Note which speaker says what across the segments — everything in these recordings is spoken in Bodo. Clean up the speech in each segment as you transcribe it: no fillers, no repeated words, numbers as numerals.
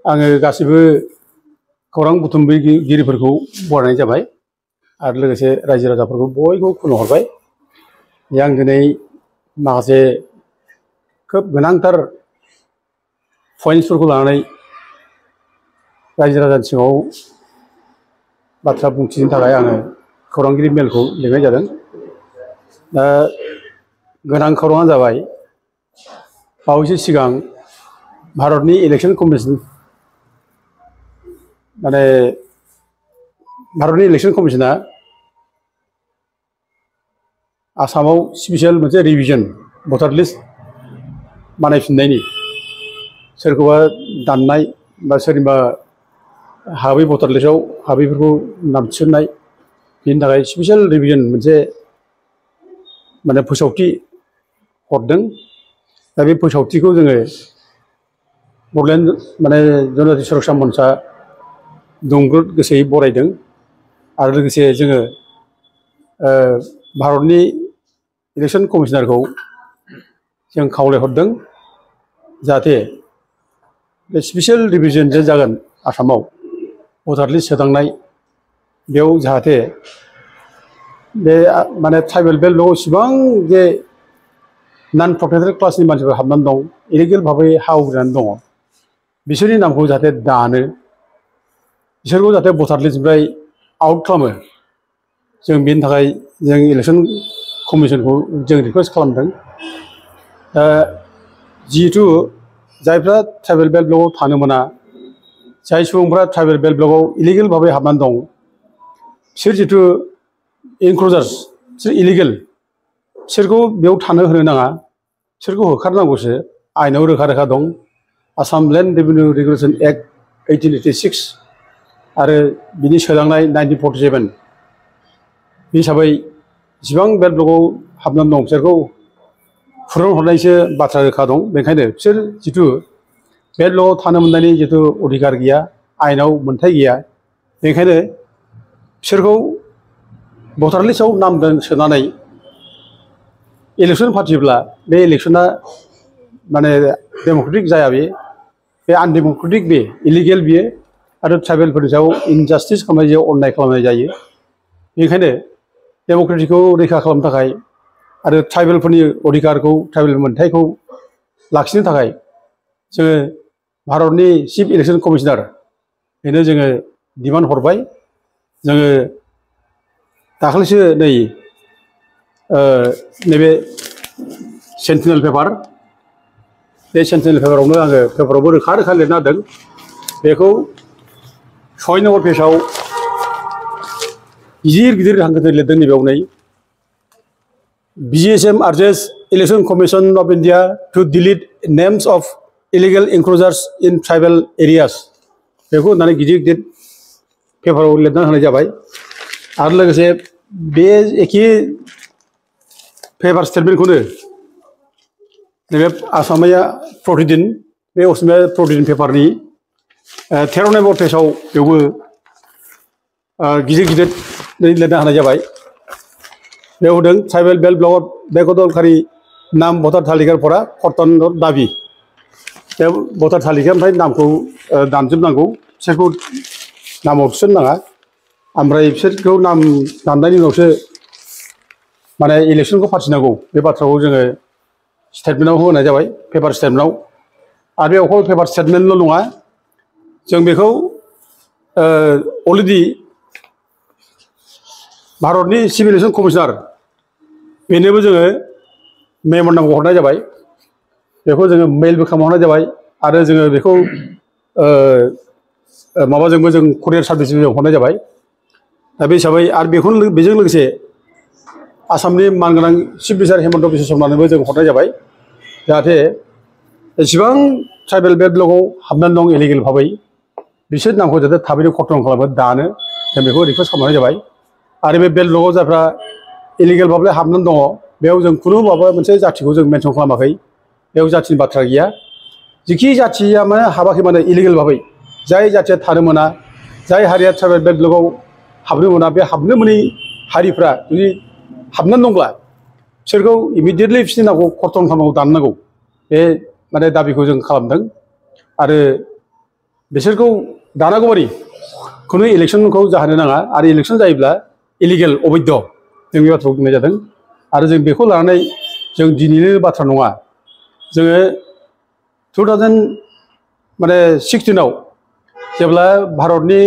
Speaker 1: आङो गासिबो खौरां बुथुमगिरिफोरखौ बरायनाय जाबाय आरो लोगोसे रायजो राजाफोरखौ बयबो खुलुमहरबाय। आं दिनै माखासे खोब गोनांथार पइन्ट्सफोरखौ लानानै रायजो राजानि सिगाङाव बाथ्रा बुंथिनो थाखाय आङो खौरांगिरि मेलखौ लिंनाय जादों। दा गोनां खौराङानो जाबाय बावैसो सिगां भारतनि इलेक्शन कमिसन भारतनि इलेक्शन कमिसना आसामाव स्पेसियेल मोनसे रिभिजन भटार लिस्ट बानायफिननायनि सोरखौबा दाननाय बा सोरनिबा हाबै भटार लिस्टआव हाबैफोरखौ नाम थिसननाय बेनि थाखाय स्पेसियेल रिभिजन मोनसे फोसावथि हरदों। दा बे फोसावथिखौ जोङो बड'लेण्ड जनजाति सुरक्षा मन्चआ दुंब्रुद गोसोयै बरायदों आरो लोगोसे जोङो भारतनि इलेक्शन कमिसनारखौ जों खावलायहरदों जाहाथे बे स्पेसियेल रिभिजन जे जागोन आसामाव भटार लिस्ट सोदांनाय बेयाव जाहाथे बे ट्राइबेल बेल्टआव इसिबां जे नन प्रटेक्टेड क्लासनि मानसिफोर हाबनानै दं, इलिगेल भाबै हा आवग्रिनानै दङ, बिसोरनि नामखौ जाहाथे दानो, बिसोरखौ जाहाथे भटार लिस्टनिफ्राय आउट खालामो। जों बेनि थाखाय जों इलेक्शन कमिसनखौ जों रिकुवेस्ट खालामदों। जिहेतु जायफ्रा ट्राइबेल बेल्ट ब्लकआव थानो मोना, जाय सुबुंफ्रा ट्राइबेल बेल्ट ब्लकआव इलिगेल भाबै हाबनानै दं, बिसोर जिथु इनक्ल'जार्स बिसोर इलिगेल, बिसोरखौ बेयाव थानो होनो नाङा, बिसोरखौ होखारनांगौसो। आयेनाव रोखा रोखा दं, Assam land revenue regulation act 1886 आरो बिनि सोदांनाय 1947 बे हिसाबै जेसेबां बेल्ट ब्लकआव हाबनानै दं बिसोरखौ फुरन हरनायसो बाथ्रा रोखा दं। बेनिखायनो बिसोर जिथु बेल्ट ब्लकआव थानो मोननायनि जिथु अधिकार गैया, आयेनाव मोन्थाय गैया, बेनिखायनो बिसोरखौ भटार लिस्टआव नाम सोनानै इलेक्सन फाथियोब्ला बे इलेक्सना डेम'क्रेटिक जाया, बे आनडेम'क्रेटिक, बे इलिगेल बियो आरो ट्राइबेलफोरनि सायाव इनजास्टिस खालामनाय जायो, अन्याय खालामनाय जायो। बेनिखायनो डेम'क्रेटिखौ रैखा खालामनो थाखाय आरो ट्राइबेलफोरनि अधिकारखौ, ट्राइबेल मोन्थायखौ लाखिनो थाखाय जोङो भारतनि चिफ इलेक्शन कमिसनार बेनो जोङो डिमान्ड हरबाय। जोङो दाखालिसो नैबे सेन्टिनेल पेपार, बे सेन्टिनेल पेपारावनो आङो पेपारावबो रोखा रोखा लिरना होदों। बेखौ 6 नम्बर पेजाव गिदिर गिदिर हांखोजों लिरदों। नैबेयाव BGSM urges Election Commission of India to delete names of illegal encroachers in tribal areas। बेखौ होननानै गिदिर गिदिर पेपाराव लिरना होनाय जाबाय। आरो लोगोसे बे एखे पेपार स्टेटमेन्टखौनो नैबे आसामिया प्रतिदिन, बे असमिया प्रतिदिन पेपारनि 13 नम्बर पेजाव बेवबो गिदिर गिदिर लिरना होनाय जाबाय। बेयाव होदों ट्राइबेल बेल्ट ब्लकआव बेदखलकारि नाम भटार तालिकाफोरा कर्तनर दाबि। बे भटार तालिकानिफ्राय नामखौ दानजोबनांगौ, बिसोरखौ नामाव थिसननाङा, ओमफ्राय बिसोरखौ नाम दाननायनि उनावसो इलेक्सनखौ फाथिनांगौ। बे बाथ्राखौ जोङो स्टेटमेन्टआव होनाय जाबाय, पेपार स्टेटमेन्टआव। आरो बे अकल पेपार स्टेटमेन्टल' नङा, जों बेखौ अलरेडि भारतनि चिफ इलेक्शन कमिसनार बेनोबो जोङो मेम'रेन्डामखौ हरनाय जाबाय। बेखौ जोङो मेलबो खालामहरनाय जाबाय आरो जोङो बेखौ माबाजोंबो जों कुरियार सार्भिसजों हरनाय जाबाय। दा बे हिसाबै आरो बेजों लोगोसे आसामनि मानगोनां चिफ मिनिस्टार हेमन्त बिश्व शर्मानोबो जों हरनाय जाबाय, जाहाथे एसेबां ट्राइबेल बेल्ट ब्लकआव हाबनानै दं इलिगेल भाबै, बिसोर नामखौ जाहाथे थाबैनो कर्तन खालामो, दानो। जों बेखौ रिकुवेस्ट खालामनाय जाबाय। आरो बे बेल्ट ब्लकआव जायफ्रा इलिगेल भाबै हाबनानै दङ, बेयाव जों खुनु माबा मोनसे जाथिखौ जों मेनसन खालामाखै, बेयाव जाथिनि बाथ्रा गैया। जिखि जाथिया हाबाखै माने इलिगेल भाबै, जाय जाथिया थानो मोना, जाय हारिया ट्राइबेल बेल्ट ब्लकआव हाबनो मोना, बे हाबनो मोनै हारिफ्रा जुदि हाबनानै दंब्ला बिसोरखौ इमिडियेटलि बिसोरनि नामखौ कर्तन खालामनांगौ, दाननांगौ, बे दाबिखौ जों खालामदों। आरो बिसोरखौ दानागौमानि खुनु इलेक्सनखौ जाहोनो नाङा आरो इलेक्सन जायोब्ला इलिगेल अबैध जों बे बाथ्राखौ बुंनाय जादों आरो जों बेखौ लानानै जों दिनैनो बाथ्रा नङा जोङो 2016 जेब्ला भारतनि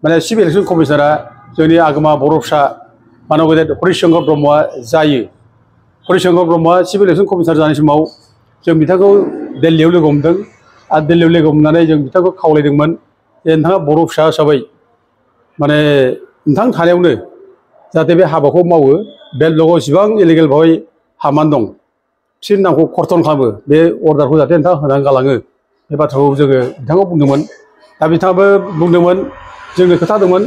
Speaker 1: माने चिफ इलेक्सन कमिशनारा जोंनि आगोमा बर' फिसा मानब गेदेर हरिश चन्द्र ब्रह्मआ जायो हरिश चन्द्र ब्रह्मआ चिफ इलेक्सन कमिशनार जानाय समाव जों बिथांखौ दिल्लीयाव लोगो हमदों आरो दिल्लीयाव लोगो हमनानै जों बिथांखौ खावलायदोंमोन जे नोंथाङा बर' फिसा हिसाबै माने नोंथां थानायावनो जाहाथे बे हाबाखौ मावो बे ब्लकआव इसिबां इलिगेल भाबै हाबनानै दं बिसोरनि नामखौ कर्तन खालामो बे अर्डारखौ जाहाथे नोंथाङा होनानै गालाङो बे बाथ्राखौ जोङो बिथांखौ बुंदोंमोन दा बिथाङाबो बुंदोंमोन जोंनो खोथादोंमोन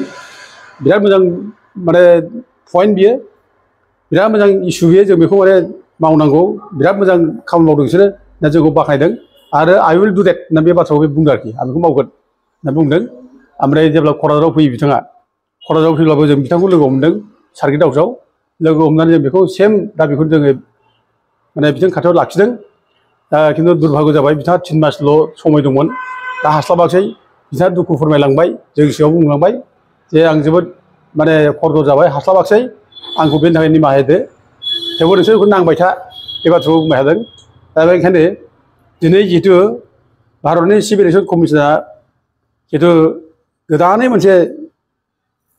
Speaker 1: बिराद मोजां माने पइन्ट बियो बिराद मोजां इस्यु बियो जों बेखौ माने मावनांगौ बिराद मोजां खामानि मावदों बिसोरो दा जोंखौ बाख्नायदों आरो आइ उइल डु देट होनना बे बाथ्राखौ बे बुंदों आरोखि आं बेखौ मावगोन होनना बुंदों ओमफ्राय जेब्ला क'क्राझाराव फैयो बिथाङा क'क्राझाराव फैब्लाबो जों बिथांखौ लोगो हमदों सार्किट हाउसआव लोगो हमनानै जों बेखौ सेम दा बेखौ जोङो माने बिथांनि खाथियाव लाखिदों खिन्थु दुर्भाग्य जाबाय बिथाङा 3 मासल' समय दंमोन दा हास्लाबाखै बिथाङा दुखु फोरमायलांबाय जों सिगाङाव बुंलांबाय जे आं जोबोद माने खर्द जाबाय हास्लाबाखै आंखौ बेनि थाखाय निमाहा होदो थेवबो नोंसोर बेखौ नांबाय था बे बाथ्राखौ बुंबाय थादों दा बेनिखायनो दिनै जिहेतु भारतनि चिफ इलेक्सन कमिशना जिहेतु गोदानै मोनसे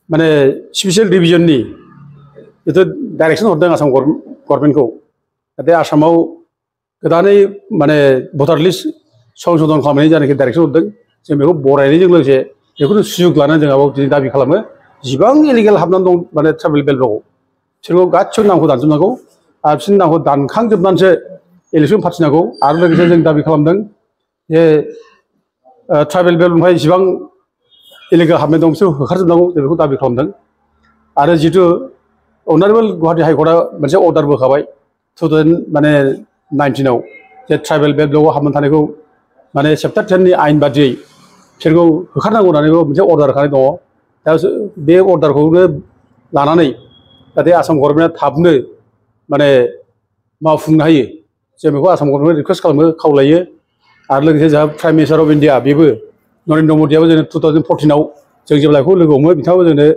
Speaker 1: माने स्पेसियेल डिभिजननि जिहेतु डाइरेक्सन हरदों आसाम गभर्नमेन्टखौ जाहाथे आसामाव गोदानै माने भटार लिस्ट संशोधन खालामनायनि जानाखि डाइरेक्सन हरदों जों बेखौ बरायनायजों लोगोसे बेखौनो सुजुग लानानै जोंहाबो दिनै दाबि खालामो जिबां इलिगेल हाबनानै दं माने ट्राइबेल बेल्टआव बिसोरखौ गासिबो नामखौ दानजोबनांगौ आरो बिसोरनि नामखौ दानखांजोबनानैसो इलेक्सन फाथिनांगौ आरो लोगोसे जों दाबि खालामदों जे ट्राइबेल बेल्टनिफ्राय जिबां इलिगेल हाबनाय दं बिसोर होखारजोबनांगौ जों बेखौ दाबि खालामदों आरो जितु अनारेबल गुवाहाटी हाइकर्टआ मोनसे अर्डार बोखाबाय 2019 जे ट्राइबेल बेल्टआव हाबनानै थानायखौ माने चेप्टार 10 नि आयेन बादियै बिसोरखौ होखारनांगौ होननानै मोनसे अर्डार होखानाय दङ दा बे अर्डारखौनो लानानै जाहाथे आसाम गभर्नमेन्टआ थाबनो माने मावफुंनो हायो जों बेखौ आसाम गभर्नमेन्ट रिकुवेस्ट खालामो खावलायो आरो लोगोसे जोंहा प्राइम मिनिस्टार अफ इन्डिया बेबो नरेन्द्र मदियाबो जोंनो 2014 जों जेब्ला बेखौ लोगो हमो बिथाङाबो जोंनो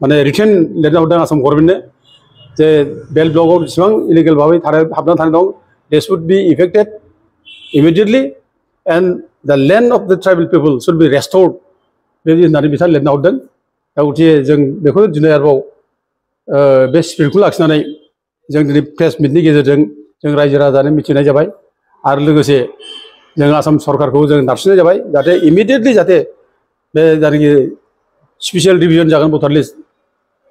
Speaker 1: माने रिटेन लिरना हरदों आसाम गभर्नमेन्टनो जे बेल्ट ब्लकआव जेसेबां इलिगेल भाबै हाबनानै थानाय दं they should be effected immediately and the land of the tribal people should be restored बेबायदि होननानै बिथाङा लिरना हरदों दा गथिखे जों बेखौ दिनै आरोबाव बे स्पिरिटखौ लाखिनानै जों दिनै प्रेस मिटनि गेजेरजों जों रायजो राजानो मिथिनाय जाबाय आरो लोगोसे जों आसाम सरकारखौ जों नारसिननाय जाबाय जाहाथे इमिडिएटलि जाहाथे बे जायनाखि स्पेसियेल डिभिजन जागोन भटार लिस्ट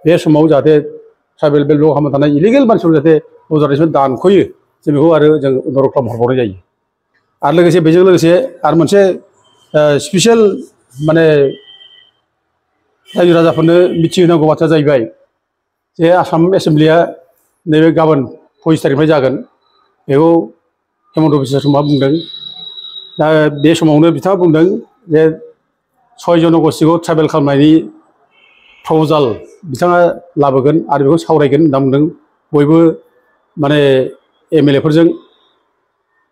Speaker 1: बे समाव जाहाथे ट्राइबेल बेल्टआव हाबनानै थानाय इलिगेल मानसिफोर जाहाथे भटार लिस्टखौ दानख'यो जों बेखौ आरो जों अनुरद खालामहरबावनाय जायो आरो लोगोसे बेजों लोगोसे आरो मोनसे स्पेसियेल माने रायजो राजाफोरनो मिथिहोनांगौ बाथ्राया जाहैबाय जे आसाम एसेम्ब्लिया नैबे गाबोन 25 तारिखनिफ्राय जागोन बेखौ हेमन्त बिश्व शर्माया बुंदों दा बे समावनो बिथाङा बुंदों जे 6 जनगोष्ठीखौ ट्राइबेल खालामनायनि प्रप'जाल बिथाङा लाबोगोन आरो बेखौ सावरायगोन होनना बुंदों बयबो माने एमएलए फोरजों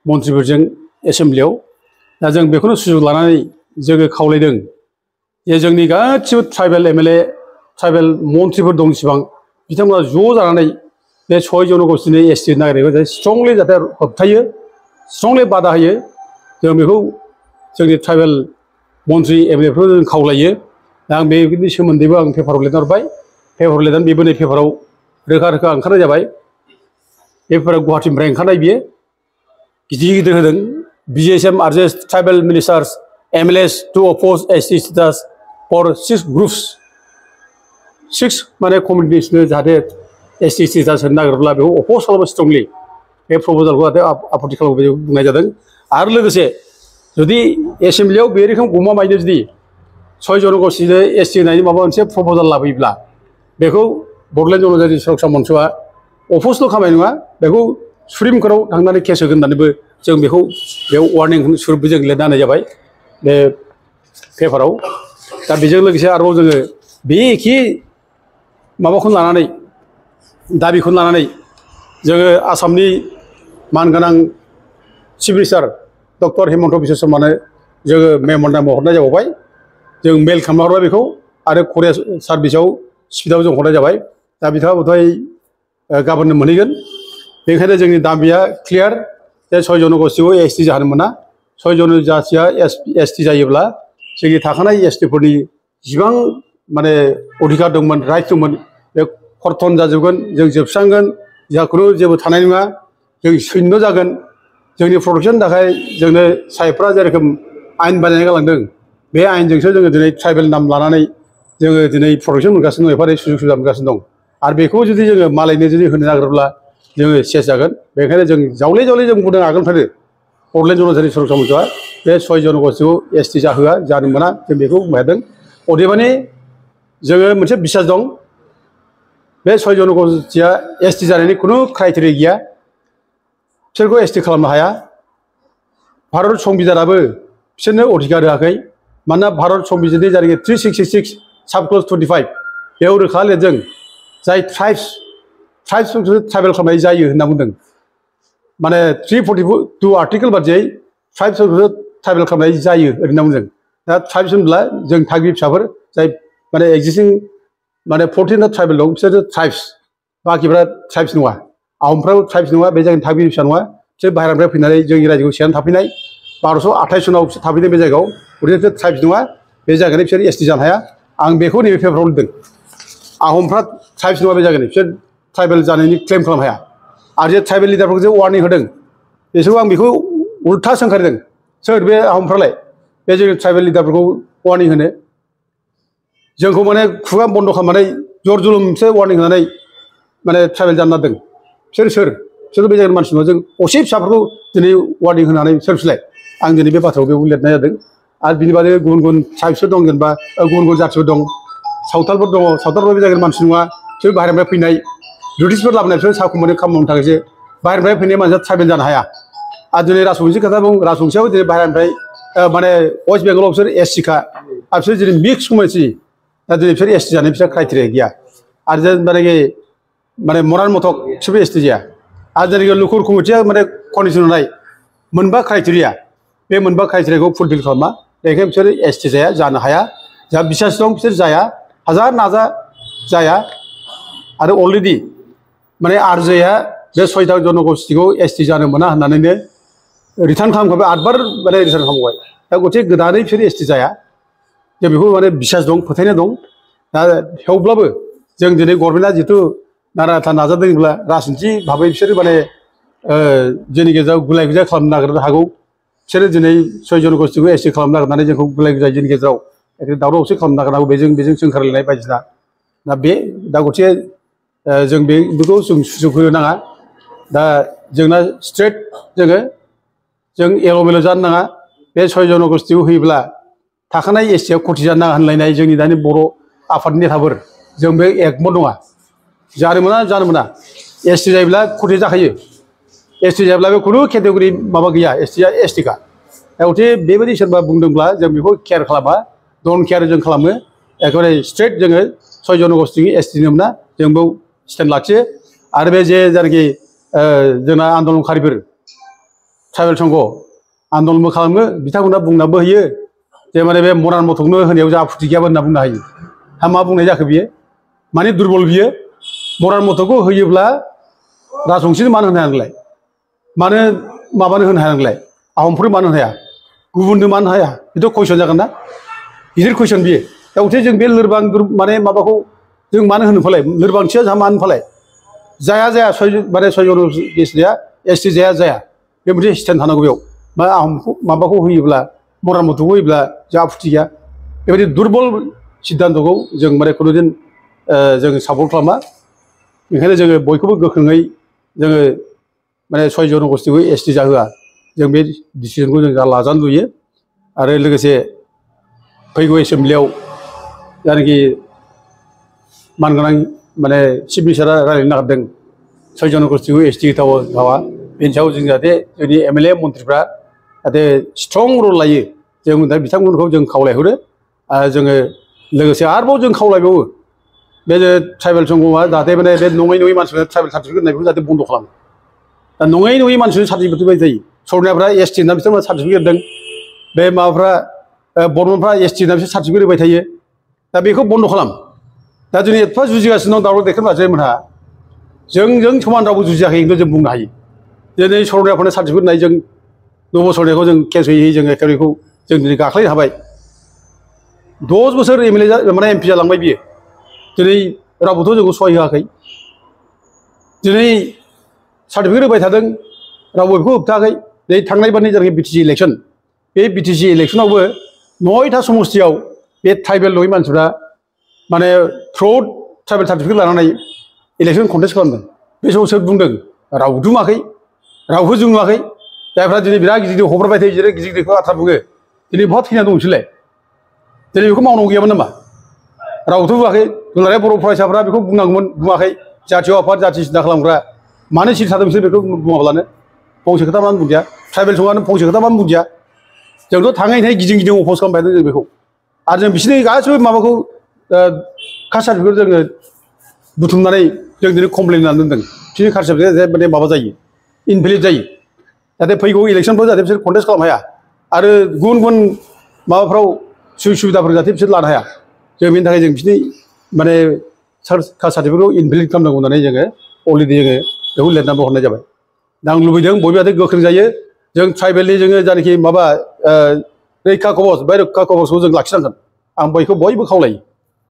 Speaker 1: मन्थ्रिफोरजों एसेम्ब्लियाव दा जों बेखौनो सुजुग लानानै जोङो खावलायदों जे जोंनि गासिबो ट्राइबेल एमएलए ट्राइबेल मन्थ्रिफोर दं इसिबां बिथांमोना ज' जानानै बे 6 जनगोष्ठीनि एसटि नागिरनायखौ जाहाथे स्ट्रंलि जाहाथे होबथायो स्ट्रंलि बादा होयो जों बेखौ जोंनि ट्राइबेल मन्थ्रि एमएलएफोरखौ जों खावलायो दा आं बेनि सोमोन्दैबो आं पेपाराव लिरना हरबाय पेपाराव लिरनानै बेबो नै पेपाराव रोखा रोखा ओंखारनाय जाबाय बे पेपारा गुवाहाटीनिफ्राय ओंखारनाय बियो गिदिर गिदिर होदों BGSM urges tribal ministers MLAs to oppose ST status for 6 groups 6 माने कमिउनिटिसनो जाहाथे ST status होनो नागिरब्ला बेखौ अपोज खालामो स्ट्रंलि बे प्रप'जालखौ जाहाथे आपत्ति खालामो बेखौ बुंनाय जादों आरो लोगोसे जुदि एसेम्ब्लियाव बे रोखोम गमामायैनो जुदि 6 जनगोष्ठीनो ST होनायनि माबा मोनसे प्रप'जाल लाबोयोब्ला बेखौ बड'लेण्ड जनजाति सुरक्षा मन्चआ अपोजल' खालामनाय नङा बेखौ सुप्रिम कर्टआव थांनानै केस होगोन होननानैबो जों बेखौ बेयाव वार्निं स्वरुपबो जों लिरना होनाय जाबाय बे पेपाराव दा बेजों लोगोसे आरोबाव जोङो बे एखे माबाखौनो लानानै दाबिखौनो लानानै जोङो आसामनि मानगोनां chief minister doctor Hemanta Biswa शर्मानो जोङो मेम'रेन्डाम हरनाय जाबावबाय जों मेल खालामना हरबाय बेखौ आरो कुरियार सार्भिसाव स्पिडआव जों हरनाय जाबाय दा बिथाङा बोथाय गाबोननो मोनहैगोन बेनिखायनो जोंनि दाबिया क्लियार जे 6 जनगोष्ठीखौ एसटि जाहोनो मोना 6 जनजाथिया एसटि जायोब्ला जोंनि थाखानाय एसटिफोरनि जिबां माने अधिकार दंमोन राइट दंमोन बे खर्तन जाजोबगोन जों जोबस्रांगोन जोंहा खुनु जेबो थानाय नङा जों सैन्य जागोन जोंनि प्रटेक्शननि थाखाय जोंनो साहिबफ्रा जेरोखोम आयेन बानायना गालांदों बे आयेनजोंसो जोङो दिनै ट्राइबेल नाम लानानै जोङो दिनै प्रटेक्शन मोनगासिनो दं एफा सुजुग सुबिदा मोनगासिनो दं आरो बेखौ जुदि जोङो मालायनो जुदि होनो नागिरोब्ला जोङो सेस जागोन बेनिखायनो जों जावले जावले जों बुंदों आगोलनिफ्रायनो बड'लेण्ड जनजाति सुरक्षा मन्चआ बे 6 जनगोष्ठीखौ एसटि जाहोआ जानो मोना जों बेखौ बुंबाय थादों अदेबानि जोङो मोनसे बिसास दं बे 6 जनगोष्ठीया एसटि जानायनि खुनु क्राइटेरिया गैया बिसोरखौ एसटि खालामनो हाया भारत संबिधानाबो बिसोरनो अधिकार होआखै मानोना भारत संबिधाननि जायनाखि 3666 साब क्लज 25 बेयाव रोखा लिरदों जाय ट्राइब्सफोरखौ ट्राइबेल खालामनाय जायो होनना बुंदों माने 342 आर्टिकेल बादियै ट्राइब्सफोरखौ ट्राइबेल खालामनाय जायो होनना बुंदों दा ट्राइब्स होनब्ला जों थागिबि फिसाफोर जाय माने एक्जिस्टिं माने 14 ट्राइबेल दं बिसोर ट्राइब्स बाखिफ्रा ट्राइब्स नङा आहमफ्राबो ट्राइब्स नङा बे जायगानि थागिबि फिसा नङा बिसोर बाहेरानिफ्राय फैनानै जोंनि रायजोखौ सेनानै थाफैनाय 1228 सनाव बिसोर थाफैदों बे जायगायाव गथिखे ट्राइब्स नङा बे जायगानि बिसोर एसटि जानो हाया आं बेखौ नैबे पेपाराव लिरदों आहमफ्रा ट्राइब्स नङा बे जायगानि बिसोर ट्राइबेल जानायनि क्लेम खालामनो हाया आरो जे ट्राइबेल लिडारफोरखौ जे वार्निं होदों बिसोरखौ आं बेखौ उल्था सोंखारिदों सोर बे आहमफ्रालाय बे जोंनि ट्राइबेल लिडारफोरखौ वार्निं होनो जोंखौ माने खुगा बन्द' खालामनानै जर जुलुमसो वार्निं होनानै माने ट्राइबेल जानो नागिरदों बिसोर बे जायगानि मानसि नङा जों असे फिसाफोरखौ दिनै वार्निं होनानै सोर बिसोरलाय आं दिनै बे बाथ्राखौ बेयाव लिरनाय जादों आरो बिनि बादै गुबुन गुबुन ट्राइब्सफोर दं जेनेबा गुबुन गुबुन जाथिफोर दं सावथालफोर दङ सावथालफोर बे जायगानि मानसि नङा बिसोर बाहेरनिफ्राय फैनाय ब्रिटिशफोर लाबोनाय बिसोर साहा मोनो खामानि मावनो थाखायसो बाहेरनिफ्राय फैनाय मानसिया ट्राइबेल जानो हाया आरो दिनै राजबंशी खोथा बुं राजबंशीयाबो दिनै बाहेरनिफ्राय माने वेस्ट बेंगलाव बिसोर एससिखा आरो बिसोर दिनै मिक्स कमिउनिटि दा दिनै बिसोर एसटि जानाय बिसोर क्राइटेरिया गैया आरो जेनेबानाखि माने मरान मथक बिसोरबो एसटि जाया आरो जेनाखि लुकुर कमिटिया माने कन्डिसन होनाय मोनबा क्राइटेरिया बे मोनबा क्राइटेरियाखौ फुलफिल खालामा बेनिखायनो बिसोर एसटि जानो हाया जोंहा बिसास दं बिसोर जाया हाजार नाजा जाया आरो अलरेडि माने आरजेआ बे 6 जनगोष्ठीखौ एसटि जानो मोना होननानैनो रिटार्न खालामखाबाय 8 बार माने रिटार्न खालामबाय दा गथिखे गोदानै बिसोर एसटि जाया जों बेखौ माने बिसास दं फोथायनाय दं दा थेवब्लाबो जों दिनै गभर्नमेन्टआ जिहेतु नारा नाथा नाजादोंब्ला राजनिथि भाबै बिसोरो माने जोंनि गेजेराव गुलाय गुजाय खालामनो नागिरनो हागौ बिसोरो दिनै 6 जनगोष्ठीखौ एसटि खालामनो नागिरनानै जोंखौ गुलाय गुजाय जोंनि गेजेराव दावराव दावसि खालामनो नागिरनांगौ बेजों सोंखारिलायनाय बायदिसिना दा गथिखे जों बेखौ जों सुजुग होनो नाङा दा जोंना स्ट्रेट जों एल' मेल' जानो नाङा बे 6 जनगोष्ठीखौ होयोब्ला थाखानाय एसटिआव खथि जानो नाङा होनलायनाय जोंनि दानि बर' आफादनि नेताफोर जों बे एकमत नङा जानो मोना एसटि जायोब्ला खथि जाखायो एसटि जायोब्ला बे खुनु केटेगरि माबा गैया एसटिआ एसटिखा दा गथिखे बेबायदि सोरबा बुंदोंब्ला जों बेखौ केयार खालामा डन्ट केयार जों खालामो एकेबारे स्ट्रेट जोङो 6 जनगोष्ठीखौ एसटि होनो मोना जों बेयाव स्टेन्ड लाखियो आरो बे जे जायनाखि जोंना आन्दलनकारिफोर ट्राइबेल संघ आन्दलनबो खालामो बिथांमोना बुंनाबो होयो जे माने बे मरान मथकनो होनायाव जों आपत्ति गैयाबो होनना बुंनो हायो हा मा बुंनाय जाखो बियो माने दुरबल बियो मरान मथकखौ होयोब्ला राजबंशीनो मानो होनो हाया नोंलाय मानो माबानो होनो हाया नोंलाय आहमफोरनो मानो होनो हाया गुबुननो मानो हाया बेथ' कुइसन जागोन ना गिदिर कुइसन बियो दा गथिखे जों बे लोरबां माने माबाखौ जों मानो होनो फालाय लोरबांथिया जोंहा मानो फालाय जाया 6 जनगोष्ठीया एसटि जाया बे मोनसे स्टेन्ड थानांगौ बेयाव मा आहमखौ माबाखौ होयोब्ला मरान मथकखौ होयोब्ला जोंहा आपत्ति गैया बेबायदि दुरबल सिद्धान्तखौ जों माने खुनुदिन जों सापर्ट खालामा ओंखायनो जोङो बयखौबो गोख्रोङै जोङो माने 6 जनगोष्ठीखौ एसटि जाहोआ जों बे डिसिजनखौ जों लाजानो लुयो आरो लोगोसे फैगौ एसेमब्लियाव जायनाखि मानगोनां माने चिफ मिनिस्टारा रायज्लायनो नागिरदों 6 जनगोष्ठीखौ एसटि होथावा बेनि सायाव जों जाहाथे जोंनि एमएलए मन्थ्रिफ्रा जाहाथे स्ट्रं रल लायो जों दा बिथांमोनखौ जों खावलायहरो आरो जोङो लोगोसे आरोबाव जों खावलायबावो बे ट्राइबेल संघआ जाहाथे माने बे नङै मानसिफोरा ट्राइबेल सार्टिफिकेट होनायखौ जाहाथे बन्द' खालामो दा नङै मानसिफोरनि सार्टिफिकेट बायदि जायो सरनायाफ्रा एसटि होनना बिथांमोना सार्टिफिकेट होदों बे माबाफ्रा बर्मनफ्रा एसटि ना बिसोर सार्टिफिकेट होबाय थायो दा बेखौ बन्द' खालाम दा जों एफा जुजिगासिनो दं दावराव देखायब्लासो मोनहा जों समान रावबो जुजियाखै खिन्थु जों बुंनो हायो दिनै सरलपाराफोरनो सार्टिफिकेट होनाय जों नब सरलपाराखौ जों केस होयै जों बेखौ जों दिनै गाख्लायनो हाबाय 10 बोसोर एमएलए माने एमपि जालांबाय बियो दिनै रावबोथ' जोंखौ सहाय होआखै दिनै सार्टिफिकेट होबाय थादों रावबो बेखौ होबथायाखै नै थांनाय बारनि जेनाखि बिटिसि इलेक्सन बे बिटिसि इलेक्सनावबो 9टा समस्तियाव बे ट्राइबेल नङै मानसिफ्रा माने थ्रुआउट ट्राइबेल सार्टिफिकेट लानानै इलेक्सन कन्टेस्ट खालामदों बे समाव सोर बुंदों रावबो दुङाखै रावबो जों नुवाखै जायफ्रा दिनै बिराद गिदिर गिदिर हब्राबाय थायो जेरै गिदिर गिदिरखौ बाथ्रा बुङो दिनै बहा थैना दं बिसोरलाय दिनै बेखौ मावनांगौ गैयामोन नामा रावबोथ' बुङाखै दुलाराय बर' फरायसाफ्रा बेखौ बुंनांगौमोन बुङाखै जातीय आफाद जाथि सिन्था खालामग्रा मानो सिरि थादों बिसोर बेखौ बुङाब्लानो फंसे खोथा मानो बुंदिया ट्राइबेल समानो फंसे खोथा मानो बुंदिया जोंथ' थाङै थाङै गिदिं गिदिं अफस खालामबाय थादों जों बेखौ आरो जों बिसोरनि गासैबो माबाखौ कास्ट सार्टिफिकेट जोङो बुथुमनानै जों दिनै कमप्लेन होनानै दोनदों बिसोरनि कास्ट सार्टिफिकेट माने माबा जायो इनभेलिड जायो जाहाथे फैगौ इलेक्सनफ्राव जाहाथे बिसोर कन्टेस्ट खालामनो हाया आरो गुबुन गुबुन माबाफ्राव सुबिदा सुबिदाफोर जाहाथे बिसोर लानो हाया जों बेनि थाखाय जों बिसोरनि माने कास्ट सार्टिफिकेटखौ इनभेलिड खालामनांगौ होननानै जोङो अलरेडि जोङो बेखौ लिरनानै हरनाय जाबाय दा आं लुबैदों बयबो जाहाथे गोख्रों जायो जों ट्राइबेलनि जोङो जायनाखि माबा रैखा कवच बे रैखा कवचखौ जों लाखिनांगोन आं बयखौ बयबो खावलायो